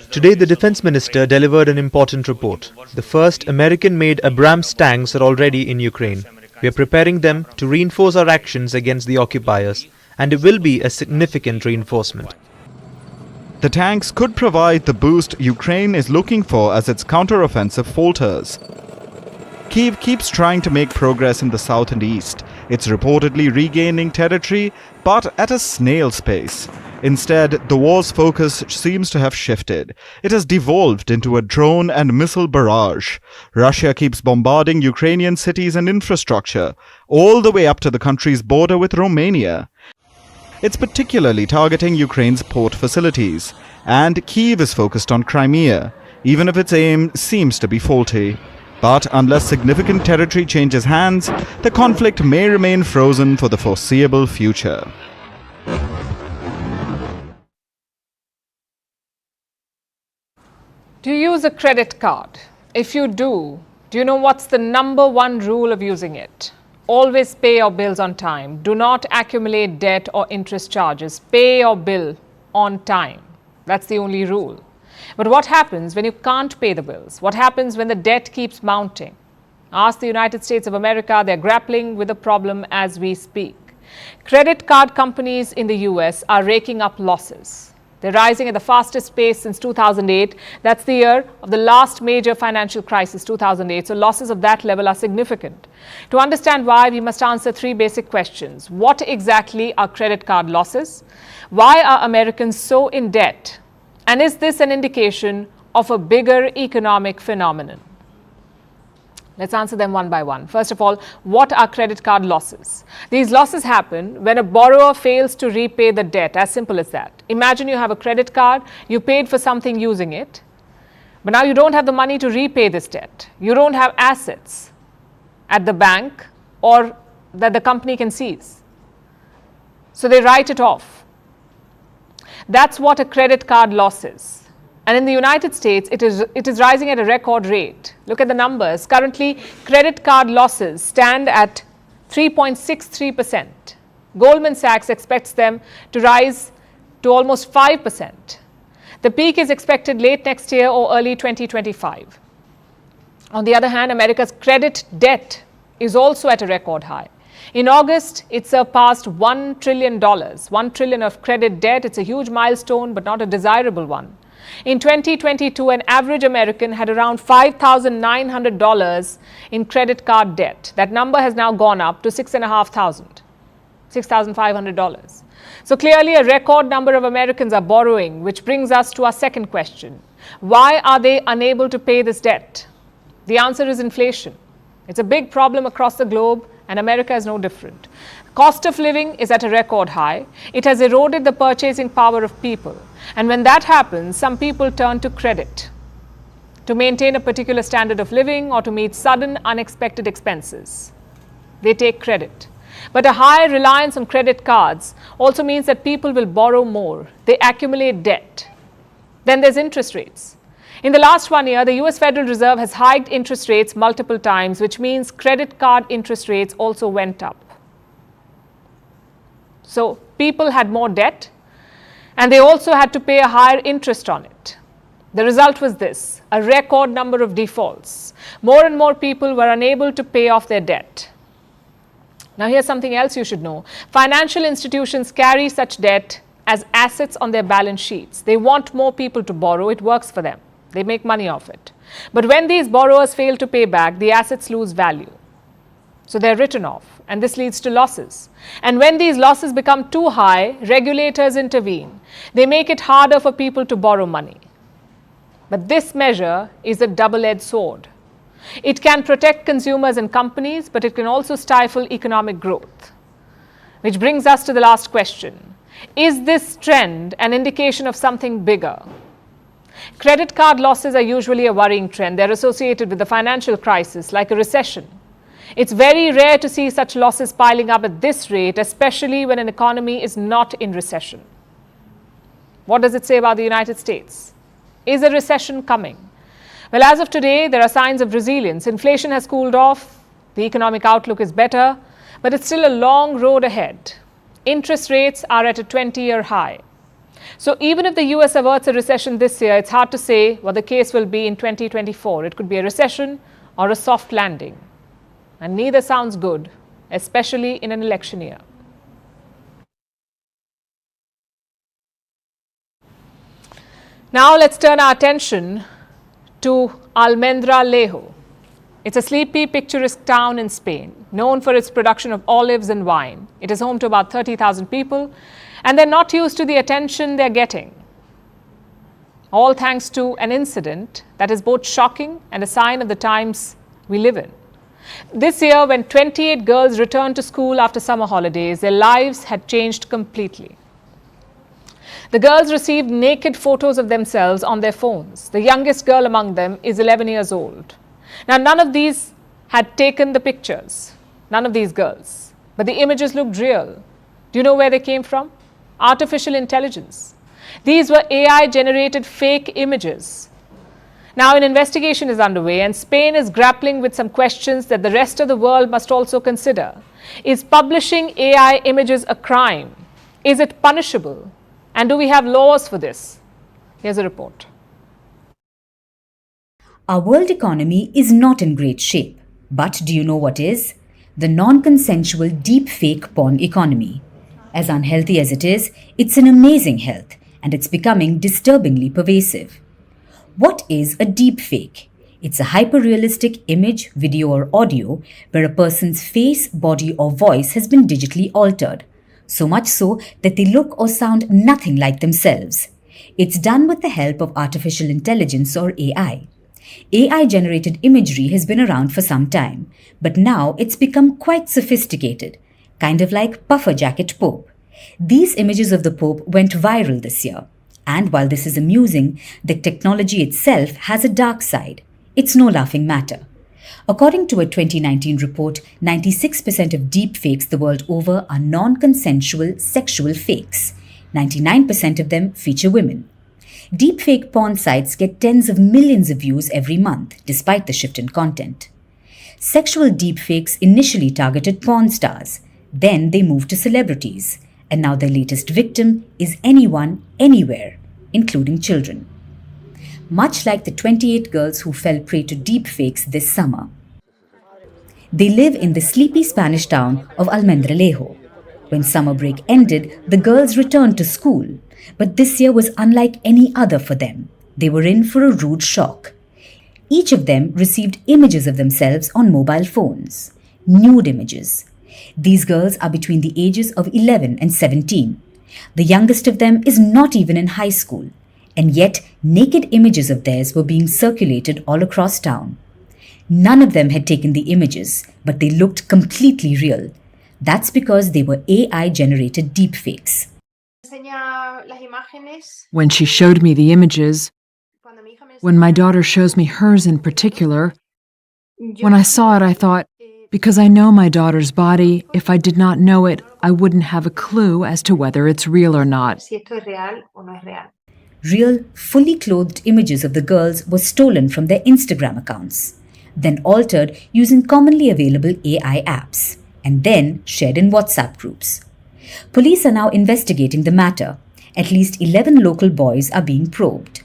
Today, the Defense Minister delivered an important report. The first American-made Abrams tanks are already in Ukraine. We are preparing them to reinforce our actions against the occupiers, and it will be a significant reinforcement.
The tanks could provide the boost Ukraine is looking for as its counteroffensive falters. Kyiv keeps trying to make progress in the south and east. It's reportedly regaining territory, but at a snail's pace. Instead, the war's focus seems to have shifted. It has devolved into a drone and missile barrage. Russia keeps bombarding Ukrainian cities and infrastructure, all the way up to the country's border with Romania. It's particularly targeting Ukraine's port facilities, and Kyiv is focused on Crimea, even if its aim seems to be faulty. But unless significant territory changes hands, the conflict may remain frozen for the foreseeable future.
Do you use a credit card? If you do you know what's the number one rule of using it? Always pay your bills on time. Do not accumulate debt or interest charges. Pay your bill on time. That's the only rule. But what happens when you can't pay the bills? What happens when the debt keeps mounting? Ask the United States of America. They're grappling with the problem as we speak. Credit card companies in the US are raking up losses. They're rising at the fastest pace since 2008. That's the year of the last major financial crisis, 2008. So losses of that level are significant. To understand why, we must answer three basic questions. What exactly are credit card losses? Why are Americans so in debt? And is this an indication of a bigger economic phenomenon? Let's answer them one by one. First of all, what are credit card losses? These losses happen when a borrower fails to repay the debt, as simple as that. Imagine you have a credit card, you paid for something using it, but now you don't have the money to repay this debt. You don't have assets at the bank or that the company can seize. So they write it off. That's what a credit card loss is. And in the United States, it is rising at a record rate. Look at the numbers. Currently, credit card losses stand at 3.63%. Goldman Sachs expects them to rise to almost 5%. The peak is expected late next year or early 2025. On the other hand, America's credit debt is also at a record high. In August, it surpassed $1 trillion. $1 trillion of credit debt. It's a huge milestone, but not a desirable one. In 2022, an average American had around $5,900 in credit card debt. That number has now gone up to $6,500. So clearly a record number of Americans are borrowing, which brings us to our second question. Why are they unable to pay this debt? The answer is inflation. It's a big problem across the globe, and America is no different. Cost of living is at a record high. It has eroded the purchasing power of people. And when that happens, some people turn to credit to maintain a particular standard of living or to meet sudden unexpected expenses. They take credit. But a high reliance on credit cards also means that people will borrow more. They accumulate debt. Then there's interest rates. In the last 1 year, the US Federal Reserve has hiked interest rates multiple times, which means credit card interest rates also went up. So people had more debt, and they also had to pay a higher interest on it. The result was this: a record number of defaults. More and more people were unable to pay off their debt. Now here's something else you should know. Financial institutions carry such debt as assets on their balance sheets. They want more people to borrow. It works for them. They make money off it. But when these borrowers fail to pay back, the assets lose value. So they're written off, and this leads to losses. And when these losses become too high, regulators intervene. They make it harder for people to borrow money. But this measure is a double-edged sword. It can protect consumers and companies, but it can also stifle economic growth. Which brings us to the last question. Is this trend an indication of something bigger? Credit card losses are usually a worrying trend. They're associated with the financial crisis, like a recession. It's very rare to see such losses piling up at this rate, especially when an economy is not in recession. What does it say about the United States? Is a recession coming? Well, as of today, there are signs of resilience. Inflation has cooled off. The economic outlook is better, but it's still a long road ahead. Interest rates are at a 20-year high. So even if the US averts a recession this year, it's hard to say what the case will be in 2024. It could be a recession or a soft landing. And neither sounds good, especially in an election year. Now let's turn our attention to Almendralejo. It's a sleepy, picturesque town in Spain, known for its production of olives and wine. It is home to about 30,000 people, and they're not used to the attention they're getting. All thanks to an incident that is both shocking and a sign of the times we live in. This year, when 28 girls returned to school after summer holidays, their lives had changed completely. The girls received naked photos of themselves on their phones. The youngest girl among them is 11 years old. Now, none of these had taken the pictures, none of these girls, but the images looked real. Do you know where they came from? Artificial intelligence. These were AI-generated fake images. Now, an investigation is underway, and Spain is grappling with some questions that the rest of the world must also consider. Is publishing AI images a crime? Is it punishable? And do we have laws for this? Here's a report.
Our world economy is not in great shape. But do you know what is? The non-consensual deep-fake porn economy. As unhealthy as it is, it's an amazing health, and it's becoming disturbingly pervasive. What is a deepfake? It's a hyper-realistic image, video or audio where a person's face, body or voice has been digitally altered. So much so that they look or sound nothing like themselves. It's done with the help of artificial intelligence or AI. AI-generated imagery has been around for some time, but now it's become quite sophisticated, kind of like Puffer Jacket Pope. These images of the Pope went viral this year. And while this is amusing, the technology itself has a dark side. It's no laughing matter. According to a 2019 report, 96% of deepfakes the world over are non-consensual sexual fakes. 99% of them feature women. Deepfake porn sites get tens of millions of views every month, despite the shift in content. Sexual deepfakes initially targeted porn stars. Then they moved to celebrities. And now their latest victim is anyone, anywhere, including children. Much like the 28 girls who fell prey to deepfakes this summer. They live in the sleepy Spanish town of Almendralejo. When summer break ended, the girls returned to school. But this year was unlike any other for them. They were in for a rude shock. Each of them received images of themselves on mobile phones. Nude images. These girls are between the ages of 11 and 17. The youngest of them is not even in high school. And yet, naked images of theirs were being circulated all across town. None of them had taken the images, but they looked completely real. That's because they were AI-generated deepfakes.
When she showed me the images, when my daughter shows me hers in particular, when I saw it, I thought, because I know my daughter's body, if I did not know it, I wouldn't have a clue as to whether it's real or not.
Real, fully clothed images of the girls were stolen from their Instagram accounts, then altered using commonly available AI apps, and then shared in WhatsApp groups. Police are now investigating the matter. At least 11 local boys are being probed.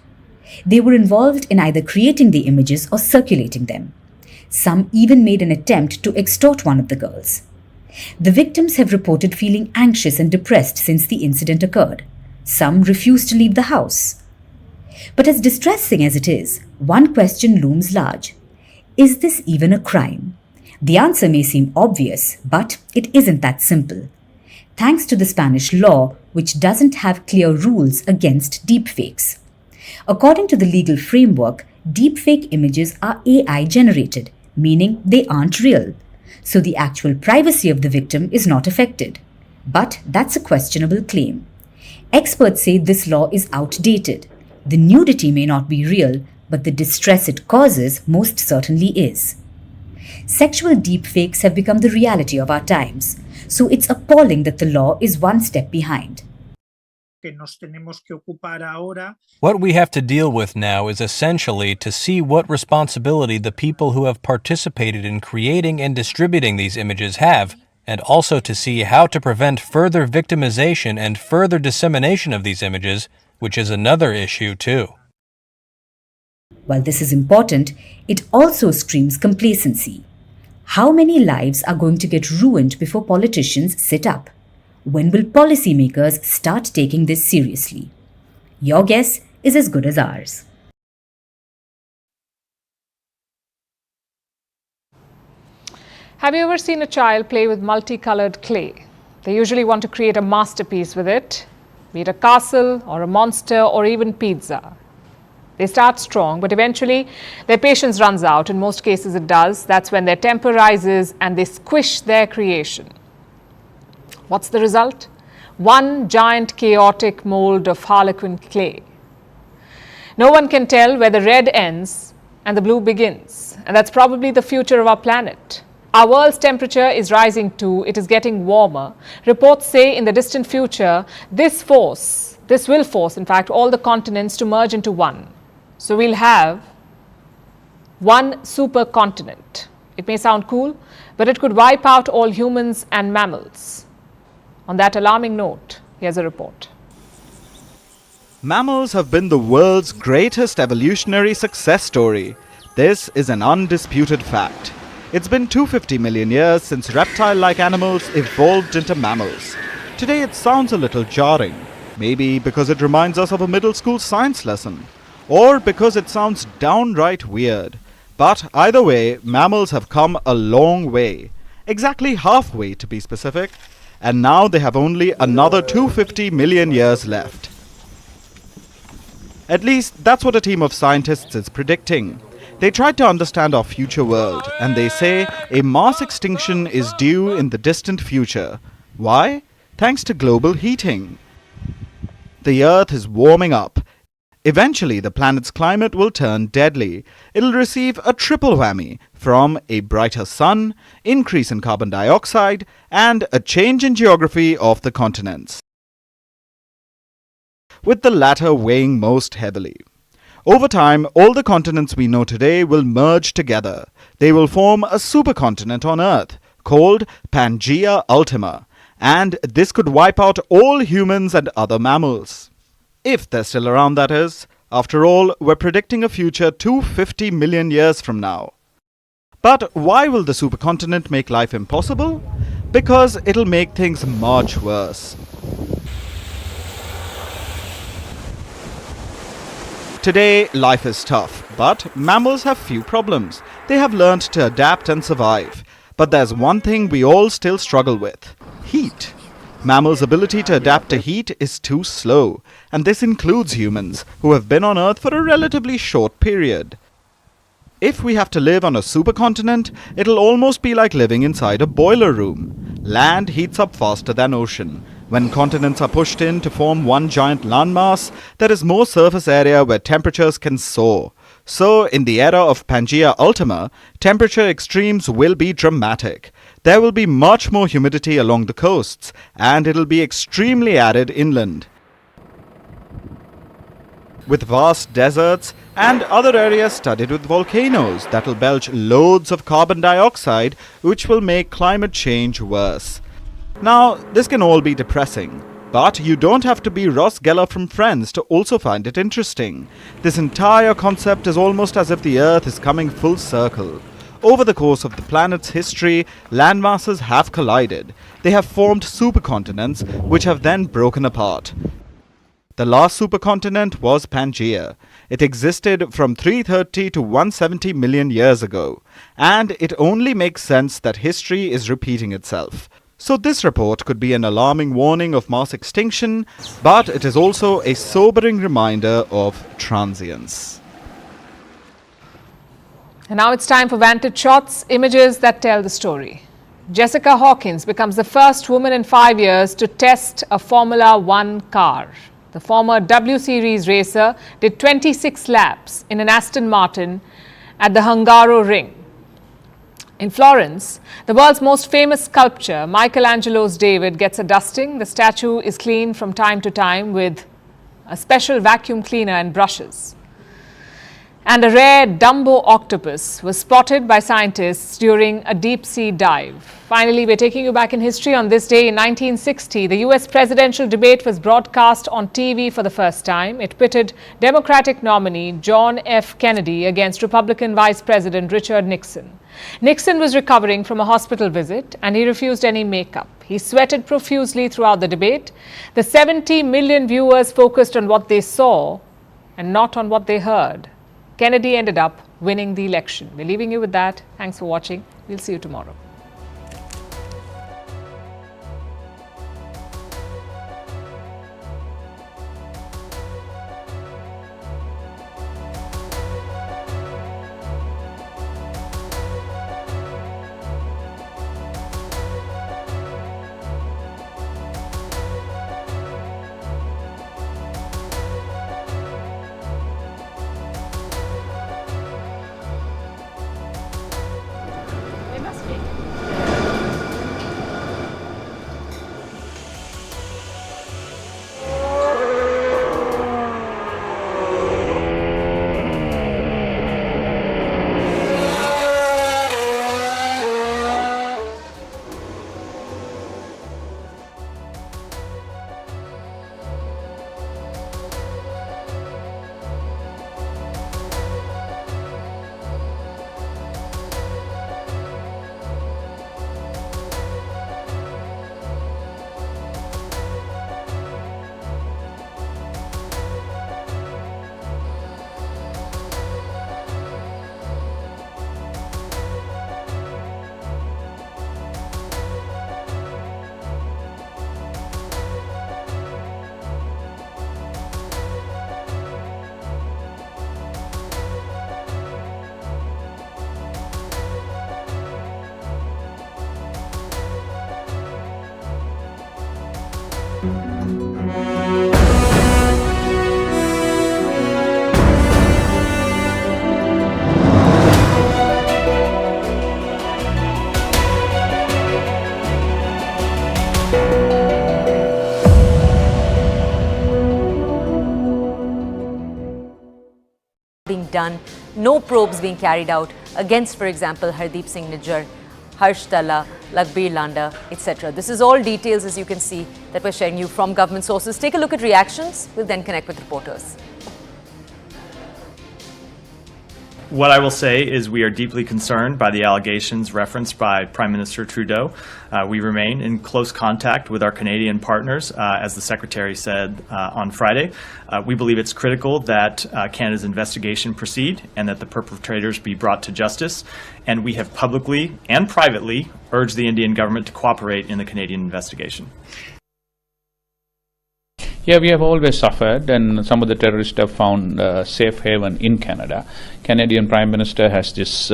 They were involved in either creating the images or circulating them. Some even made an attempt to extort one of the girls. The victims have reported feeling anxious and depressed since the incident occurred. Some refused to leave the house. But as distressing as it is, one question looms large. Is this even a crime? The answer may seem obvious, but it isn't that simple. Thanks to the Spanish law, which doesn't have clear rules against deepfakes. According to the legal framework, deepfake images are AI generated, meaning they aren't real. So the actual privacy of the victim is not affected. But that's a questionable claim. Experts say this law is outdated. The nudity may not be real, but the distress it causes most certainly is. Sexual deepfakes have become the reality of our times, so it's appalling that the law is one step behind.
What we have to deal with now is essentially to see what responsibility the people who have participated in creating and distributing these images have, and also to see how to prevent further victimization and further dissemination of these images, which is another issue too.
While this is important, it also screams complacency. How many lives are going to get ruined before politicians sit up? When will policymakers start taking this seriously? Your guess is as good as ours.
Have you ever seen a child play with multicolored clay? They usually want to create a masterpiece with it, be it a castle or a monster or even pizza. They start strong, but eventually their patience runs out. In most cases it does. That's when their temper rises and they squish their creation. What's the result? One giant chaotic mold of harlequin clay. No one can tell where the red ends and the blue begins. And that's probably the future of our planet. Our world's temperature is rising too. It is getting warmer. Reports say in the distant future, this will force, in fact, all the continents to merge into one. So we'll have one supercontinent. It may sound cool, but it could wipe out all humans and mammals. On that alarming note, here's a report.
Mammals have been the world's greatest evolutionary success story. This is an undisputed fact. It's been 250 million years since reptile-like animals evolved into mammals. Today it sounds a little jarring, maybe because it reminds us of a middle school science lesson, or because it sounds downright weird. But either way, mammals have come a long way, exactly halfway to be specific, and now they have only another 250 million years left. At least that's what a team of scientists is predicting. They tried to understand our future world, and they say a mass extinction is due in the distant future. Why? Thanks to global heating. The Earth is warming up, Eventually, the planet's climate will turn deadly. It'll receive a triple whammy from a brighter sun, increase in carbon dioxide, and a change in geography of the continents, with the latter weighing most heavily. Over time, all the continents we know today will merge together. They will form a supercontinent on Earth called Pangaea Ultima, and this could wipe out all humans and other mammals. If they're still around, that is. After all, we're predicting a future 250 million years from now. But why will the supercontinent make life impossible? Because it'll make things much worse. Today, life is tough, but mammals have few problems. They have learned to adapt and survive. But there's one thing we all still struggle with: heat. Mammals' ability to adapt to heat is too slow, and this includes humans, who have been on Earth for a relatively short period. If we have to live on a supercontinent, it'll almost be like living inside a boiler room. Land heats up faster than ocean. When continents are pushed in to form one giant landmass, there is more surface area where temperatures can soar. So, in the era of Pangaea Ultima, temperature extremes will be dramatic. There will be much more humidity along the coasts, and it'll be extremely arid inland, with vast deserts and other areas studded with volcanoes that'll belch loads of carbon dioxide, which will make climate change worse. Now, this can all be depressing, but you don't have to be Ross Geller from Friends to also find it interesting. This entire concept is almost as if the Earth is coming full circle. Over the course of the planet's history, landmasses have collided. They have formed supercontinents, which have then broken apart. The last supercontinent was Pangaea. It existed from 330 to 170 million years ago, and it only makes sense that history is repeating itself. So this report could be an alarming warning of mass extinction, but it is also a sobering reminder of transience.
And now it's time for Vantage Shots, images that tell the story. Jessica Hawkins becomes the first woman in 5 years to test a Formula One car. The former W Series racer did 26 laps in an Aston Martin at the Hungaroring. In Florence, the world's most famous sculpture, Michelangelo's David, gets a dusting. The statue is cleaned from time to time with a special vacuum cleaner and brushes. And a rare Dumbo octopus was spotted by scientists during a deep-sea dive. Finally, we're taking you back in history. On this day in 1960, the US presidential debate was broadcast on TV for the first time. It pitted Democratic nominee John F. Kennedy against Republican Vice President Richard Nixon. Nixon was recovering from a hospital visit and he refused any makeup. He sweated profusely throughout the debate. The 70 million viewers focused on what they saw and not on what they heard. Kennedy ended up winning the election. We're leaving you with that. Thanks for watching. We'll see you tomorrow. They must be.
done. No probes being carried out against, for example, Hardeep Singh Nijjar, Harsh Tala, Lagbir Landa, etc. This is all details, as you can see, that we're sharing you from government sources. Take a look at reactions. We'll then connect with reporters.
What I will say is we are deeply concerned by the allegations referenced by Prime Minister Trudeau. We remain in close contact with our Canadian partners, as the Secretary said on Friday. We believe it's critical that Canada's investigation proceed and that the perpetrators be brought to justice. And we have publicly and privately urged the Indian government to cooperate in the Canadian investigation.
Yeah, we have always suffered, and some of the terrorists have found safe haven in Canada. Canadian Prime Minister has this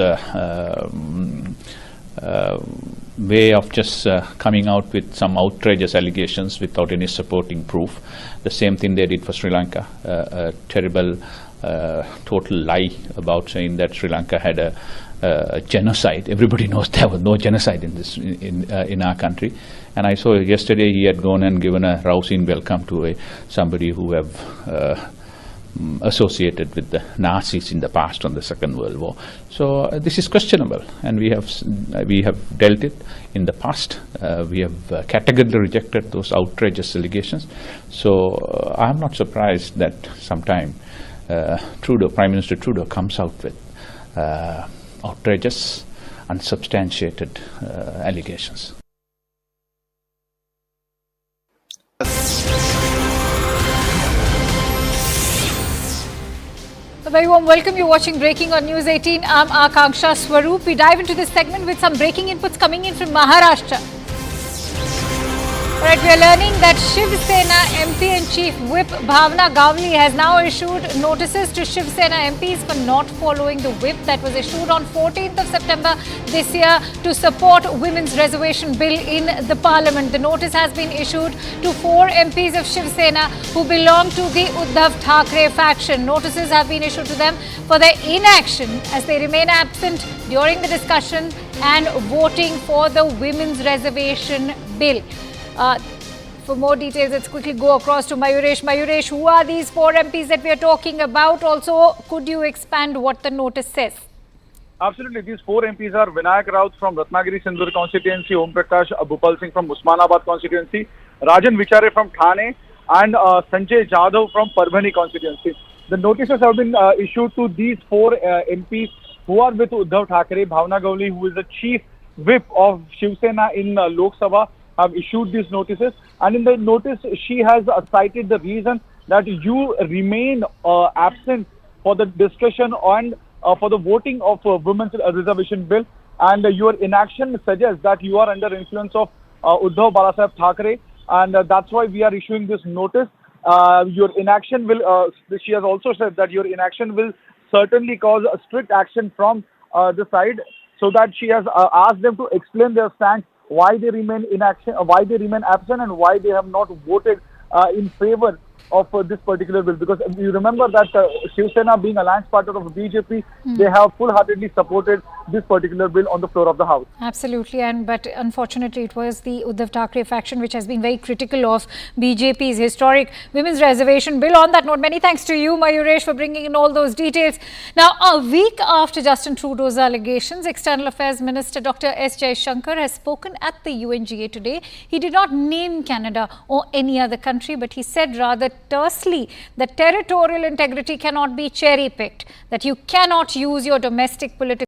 way of just coming out with some outrageous allegations without any supporting proof. The same thing they did for Sri Lanka, a terrible, total lie about saying that Sri Lanka had a genocide. Everybody knows there was no genocide in our country. And I saw yesterday he had gone and given a rousing welcome to somebody who have associated with the Nazis in the past on the Second World War. So this is questionable, and we have dealt it in the past. We have categorically rejected those outrageous allegations. So I'm not surprised that sometime Prime Minister Trudeau comes out with outrageous, unsubstantiated allegations.
A very warm welcome. You're watching Breaking on News 18. I'm Akanksha Swaroop. We dive into this segment with some breaking inputs coming in from Maharashtra. Alright, we are learning that Shiv Sena MP and Chief Whip Bhavna Gavli has now issued notices to Shiv Sena MPs for not following the whip that was issued on 14th of September this year to support women's reservation bill in the parliament. The notice has been issued to 4 MPs of Shiv Sena who belong to the Uddhav Thackeray faction. Notices have been issued to them for their inaction as they remain absent during the discussion and voting for the women's reservation bill. For more details, let's quickly go across to Mayuresh. Mayuresh, who are these 4 MPs that we are talking about? Also, could you expand what the notice says?
Absolutely. These 4 MPs are Vinayak Raut from Ratnagiri Sindur constituency, Om Prakash Bhupal Singh from Usmanabad constituency, Rajan Vichare from Thane, and Sanjay Jadhav from Parbhani constituency. The notices have been issued to these 4 MPs who are with Uddhav Thackeray. Bhavna Gavli, who is the chief whip of Shiv Sena in Lok Sabha, have issued these notices, and in the notice she has cited the reason that you remain absent for the discussion and for the voting of women's reservation bill, and your inaction suggests that you are under influence of Uddhav Balasaheb Thackeray, and that's why we are issuing this notice. Your inaction will, she has also said that your inaction will certainly cause a strict action from the side, so that she has asked them to explain their stance, why they remain inaction, why they remain absent, and why they have not voted in favor of this particular bill. Because you remember that Shiv Sena, being alliance partner of BJP, they have full-heartedly supported this particular bill on the floor of the House.
Absolutely, but unfortunately it was the Uddhav Thackeray faction which has been very critical of BJP's historic women's reservation bill. On that note, many thanks to you, Mayuresh, for bringing in all those details. Now, a week after Justin Trudeau's allegations, External Affairs Minister Dr. S. Jaishankar has spoken at the UNGA today. He did not name Canada or any other country, but he said rather tersely that territorial integrity cannot be cherry-picked, that you cannot use your domestic political